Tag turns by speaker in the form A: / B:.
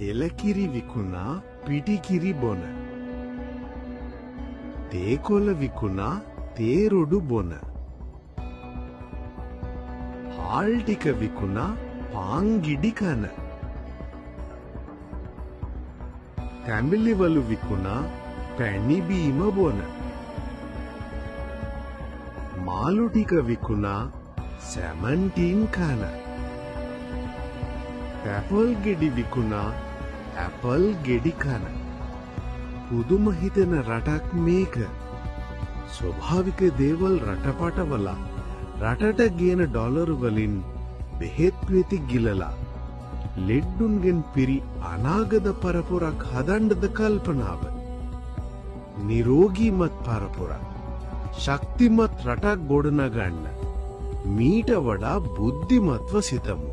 A: එලකිරි විකුණා පිටිකිරි බොන. තේකොළ විකුණා තේරොඩු බොන. පාල් ටික විකුණා පාන් ගිඩි කන. තැඹිලිවලු විකුණා පැණි බීම බොන. මාළු ටික විකුණා සැමන්ටින් කන. ඇපල් ගෙඩි විකුණා ඇපල් ගෙඩි කන. පුදුම හිතෙන රටක් මේක. ස්වභාවික දේවල් රටපටවලා රටට ගේන ඩොලර් වලින් බෙහෙත් වෙති ගිලලා ලෙඩ්ඩුන්ගෙන් පිරි අනාගත පරපුරක් හදන්නද කල්පනාව. නිරෝගීමත් පරපුරක් ශක්තිමත් රටක් ගොඩනගන්න මීට වඩා බුද්ධිමත්ව සිතමු.